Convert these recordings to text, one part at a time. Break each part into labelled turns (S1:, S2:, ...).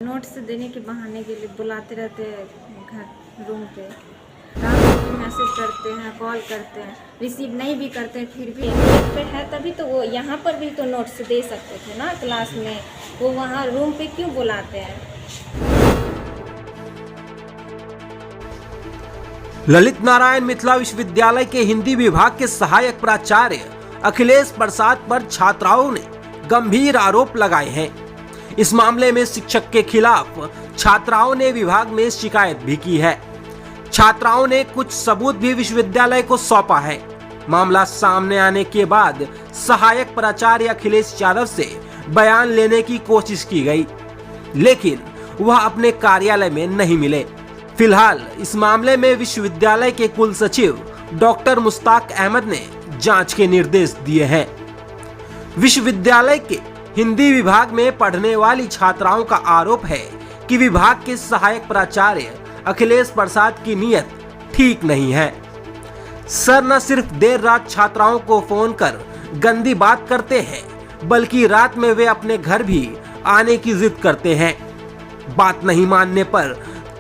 S1: Notes देने के बहाने के लिए बुलाते रहते हैं घर रूम पे। रात को भी मैसेज करते हैं, कॉल करते हैं, रिसीव नहीं भी करते हैं, फिर भी नेट पे है तभी तो वो यहाँ पर भी तो नोट्स दे सकते थे ना क्लास में। वो वहाँ रूम पे क्यों बुलाते हैं?
S2: ललित नारायण मिथिला विश्वविद्यालय के हिंदी विभाग के सहायक प्राचार्य अखिलेश प्रसाद पर छात्राओं ने गंभीर आरोप लगाए हैं। इस मामले में शिक्षक के खिलाफ छात्राओं ने विभाग में शिकायत भी की है। छात्राओं ने कुछ सबूत भी विश्वविद्यालय को सौंपा है। मामला सामने आने के बाद सहायक प्राचार्य अखिलेश यादव से बयान लेने की कोशिश की गई, लेकिन वह अपने कार्यालय में नहीं मिले। फिलहाल इस मामले में विश्वविद्यालय के कुल सचिव डॉक्टर मुश्ताक अहमद ने जांच के निर्देश दिए हैं। विश्वविद्यालय के हिंदी विभाग में पढ़ने वाली छात्राओं का आरोप है कि विभाग के सहायक प्राचार्य अखिलेश प्रसाद की नीयत ठीक नहीं है। सर न सिर्फ देर रात छात्राओं को फोन कर गंदी बात करते हैं, बल्कि रात में वे अपने घर भी आने की जिद करते हैं। बात नहीं मानने पर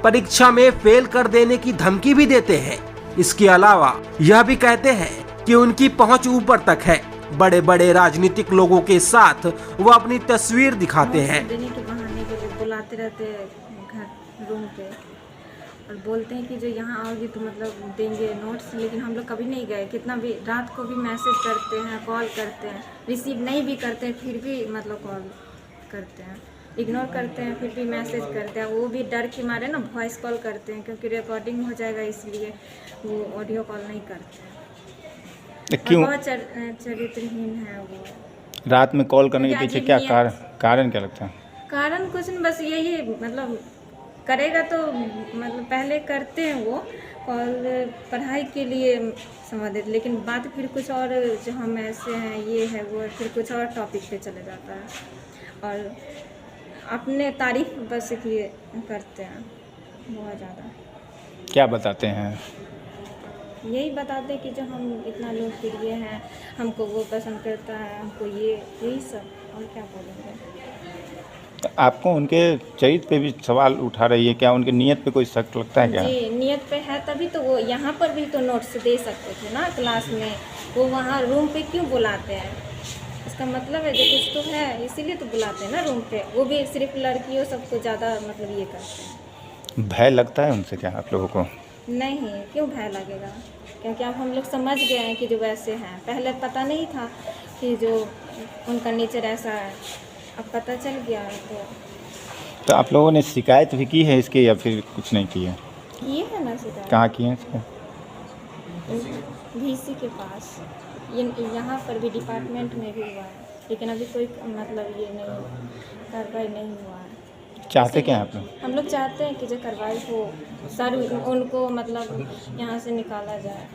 S2: परीक्षा में फेल कर देने की धमकी भी देते हैं। इसके अलावा यह भी कहते हैं कि उनकी पहुंच ऊपर तक है। बड़े बड़े राजनीतिक लोगों के साथ वो अपनी तस्वीर दिखाते हैं।
S1: देने के बहाने के लिए बुलाते रहते हैं घर रूम पे और बोलते हैं कि जो यहाँ आओगी तो मतलब देंगे नोट्स, लेकिन हम लोग कभी नहीं गए। कितना भी रात को भी मैसेज करते हैं, कॉल करते हैं, रिसीव नहीं भी करते हैं, फिर भी मतलब कॉल करते हैं, इग्नोर करते हैं, फिर भी मैसेज करते हैं। वो भी डर के मारे ना वॉइस कॉल करते हैं, क्योंकि रिकॉर्डिंग हो जाएगा, इसलिए वो ऑडियो कॉल नहीं करते हैं।
S3: क्यों?
S1: बहुत चरित्रहीन है वो।
S3: रात में कॉल करने के पीछे क्या कारण क्या लगता है?
S1: कारण कुछ नहीं, बस यही मतलब करेगा तो मतलब पहले करते हैं वो कॉल पढ़ाई के लिए संबंधित, लेकिन बात फिर कुछ और, जो हम ऐसे हैं ये है वो है, फिर कुछ और टॉपिक पे चले जाता है और अपने तारीफ बस किए करते हैं बहुत ज़्यादा।
S3: क्या बताते हैं?
S1: यही बताते हैं कि जो हम इतना लोकप्रिय हैं, हमको वो पसंद करता है, हमको यही सब, और क्या बोलेंगे।
S3: तो आपको उनके चरित्र पे भी सवाल उठा रही है, क्या उनके नियत पे कोई शक लगता है क्या?
S1: जी, नियत पे है तभी तो वो यहाँ पर भी तो नोट्स दे सकते थे ना क्लास में। वो वहाँ रूम पे क्यों बुलाते हैं? इसका मतलब है जो कुछ तो है, इसीलिए तो बुलाते हैं ना रूम पे। वो भी सिर्फ लड़कियों सबको ज़्यादा मतलब ये करते हैं।
S3: भय लगता है उनसे क्या आप लोगों को?
S1: नहीं, क्यों भय लगेगा, क्योंकि अब हम लोग समझ गए हैं कि जो वैसे हैं। पहले पता नहीं था कि जो उनका नेचर ऐसा है, अब पता चल गया है।
S3: तो आप लोगों ने शिकायत भी की है इसके या फिर कुछ नहीं की है?
S1: ये है ना शिकायत।
S3: कहाँ की है इसके?
S1: VC के पास, यहाँ पर भी डिपार्टमेंट में भी हुआ है, लेकिन अभी कोई मतलब ये नहीं, कार्रवाई नहीं हुआ है।
S3: चाहते क्या हैं आप लोग?
S1: हम लोग चाहते हैं कि जो कार्रवाई हो, सर उनको मतलब यहाँ से निकाला जाए।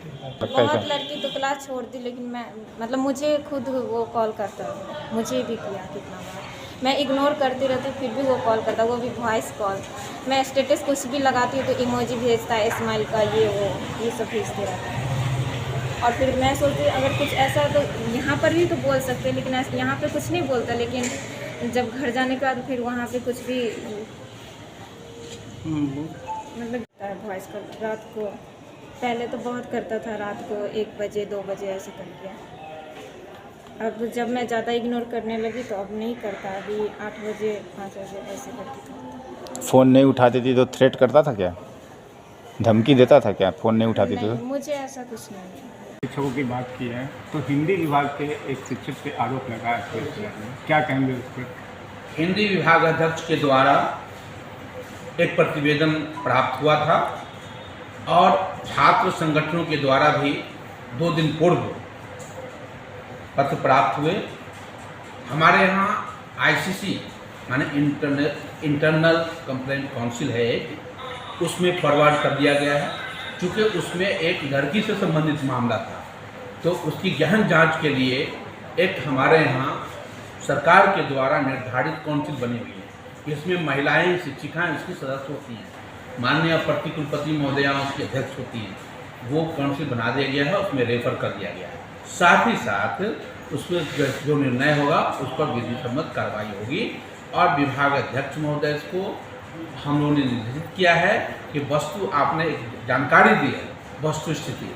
S1: बहुत लड़की तो क्लास छोड़ दी, लेकिन मैं मतलब मुझे खुद वो कॉल करता है, मुझे भी किया कितना बार। मैं इग्नोर करती रहती, फिर भी वो कॉल करता, वो भी वॉइस कॉल। मैं स्टेटस कुछ भी लगाती हूँ तो इमोजी भेजता है, स्माइल का ये वो, ये सब भेजते रहता है। और फिर मैं सोचती अगर कुछ ऐसा तो यहाँ पर भी तो बोल सकते, लेकिन यहाँ पे कुछ नहीं बोलता, लेकिन जब घर जाने के बाद फिर वहाँ पे कुछ भी मतलब वॉइस कॉल रात को, पहले तो बहुत करता था, रात को 1 बजे 2 बजे ऐसे करके। अब जब मैं ज़्यादा इग्नोर करने लगी तो अब नहीं करता, अभी 8 बजे 5 बजे ऐसे करती था।
S3: फ़ोन नहीं उठाती थी तो थ्रेट करता था क्या? धमकी देता था क्या फ़ोन नहीं उठाती थी तो?
S1: मुझे ऐसा कुछ नहीं है।
S4: शिक्षकों की बात की है तो हिंदी विभाग के एक शिक्षक पे आरोप लगा है, क्या कहेंगे उस पर?
S5: हिंदी विभाग अध्यक्ष के द्वारा एक प्रतिवेदन प्राप्त हुआ था और छात्र संगठनों के द्वारा भी 2 दिन पूर्व पत्र प्राप्त हुए। हमारे यहाँ ICC माने इंटरनल कंप्लेंट काउंसिल है, उसमें फॉरवर्ड कर दिया गया है। चूँकि उसमें एक लड़की से संबंधित मामला था, तो उसकी गहन जांच के लिए एक हमारे यहाँ सरकार के द्वारा निर्धारित काउंसिल बनी हुई है। इसमें महिलाएं शिक्षिकाएं उसकी सदस्य होती हैं, माननीय प्रतिकुलपति महोदया उसकी अध्यक्ष होती हैं। वो काउंसिल बना दिया गया है, उसमें रेफर कर दिया गया है। साथ ही साथ उसमें जो निर्णय होगा उस पर विधि सम्मत कार्रवाई होगी और विभागाध्यक्ष महोदय को हम लोगों ने निर्देशित किया है कि वस्तु आपने एक जानकारी दी है, वस्तु स्थिति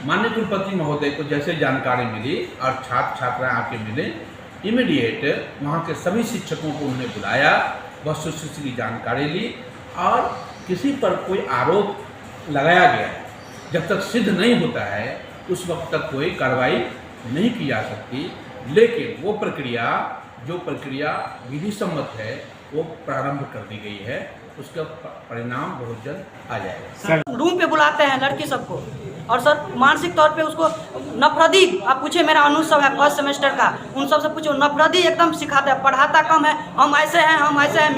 S5: माननीय कुलपति महोदय को जैसे जानकारी मिली और छात्र छात्राएं आके मिले, इमीडिएट वहाँ के सभी शिक्षकों को उन्होंने बुलाया, वस्तु स्थिति की जानकारी ली और किसी पर कोई आरोप लगाया गया है जब तक सिद्ध नहीं होता है उस वक्त तक कोई कार्रवाई नहीं की जा सकती। लेकिन वो प्रक्रिया जो प्रक्रिया विधि सम्मत है वो प्रारंभ कर दी गई है, उसका परिणाम बहुत जल्द आ जाएगा।
S6: रूम पे बुलाते हैं लड़की सबको और सर मानसिक तौर पे उसको नफरती, आप पूछे मेरा अनु सब है फर्स्ट सेमेस्टर का, उन सब से पूछो नफरती एकदम सिखाते हैं, पढ़ाता कम है, हम ऐसे हैं हम ऐसे हैं,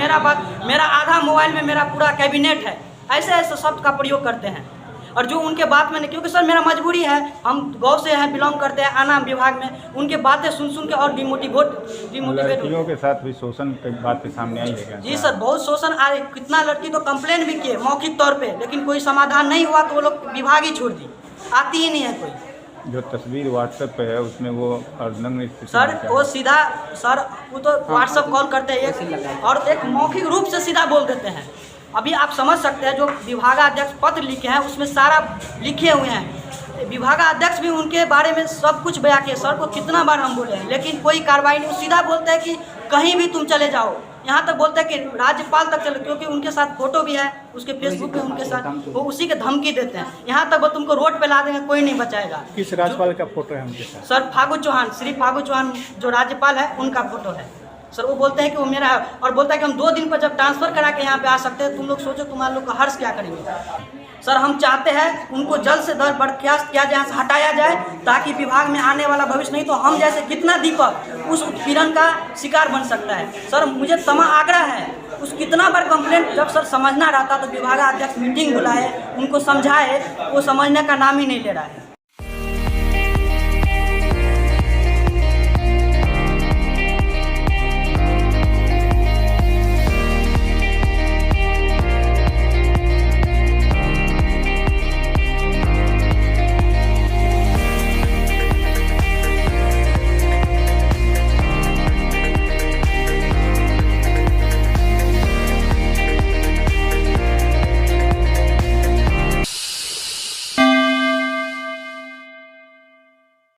S6: मेरा आधा मोबाइल में मेरा पूरा कैबिनेट है, ऐसे ऐसे शब्द का प्रयोग करते हैं। और जो उनके बात में नहीं, क्योंकि सर मेरा मजबूरी है, हम गाँव से हैं, बिलोंग करते हैं, आना विभाग में, उनके बातें सुन के और डिमोटिवेट
S3: लड़कियों के साथ भी शोषण की बातें सामने आई है क्या?
S6: जी सर, बहुत शोषण आ रही, कितना लड़की तो कंप्लेन भी किए मौखिक तौर पे, लेकिन कोई समाधान नहीं हुआ तो वो लोग विभाग ही छोड़ दी, आती ही नहीं है कोई।
S3: जो तस्वीर व्हाट्सएप पे है उसमें वो अर्धनग्न स्थिति
S6: सर
S3: में क्या
S6: वो
S3: है?
S6: सीधा सर वो तो व्हाट्सएप कॉल करते हैं एक, और एक मौखिक रूप से सीधा बोल देते हैं। अभी आप समझ सकते हैं जो विभागाध्यक्ष पत्र लिखे हैं उसमें सारा लिखे हुए हैं, विभागाध्यक्ष भी उनके बारे में सब कुछ बयां किए, सर को कितना बार हम बोले हैं लेकिन कोई कार्रवाई नहीं, सीधा बोलते हैं कि कहीं भी तुम चले जाओ, यहाँ तक बोलते हैं कि राज्यपाल तक चले, क्योंकि उनके साथ फोटो भी है उसके फेसबुक पे उनके साथ, वो उसी के धमकी देते हैं, यहाँ तक वो तुमको रोड पे ला देंगे कोई नहीं बचाएगा।
S4: किस राज्यपाल का फोटो है उनके साथ?
S6: सर फागू चौहान, श्री फागू चौहान जो राज्यपाल है उनका फोटो है सर। वो बोलते हैं कि वो मेरा है और बोलता है कि हम 2 दिन पर जब ट्रांसफ़र करा के यहाँ पे आ सकते हैं, तुम लोग सोचो तुम्हारे लोग का हर्ष क्या करेंगे। सर हम चाहते हैं उनको जल्द से जल्द बर्खास्त किया जाए, हटाया जाए, ताकि विभाग में आने वाला भविष्य, नहीं तो हम जैसे कितना दीपक उस उत्पीड़न का शिकार बन सकता है। सर मुझे तमा आग्रह है, उस कितना बार कंप्लेंट जब सर समझना रहता तो विभागाध्यक्ष मीटिंग बुलाए, उनको समझाए, वो समझने का नाम ही नहीं ले रहा है।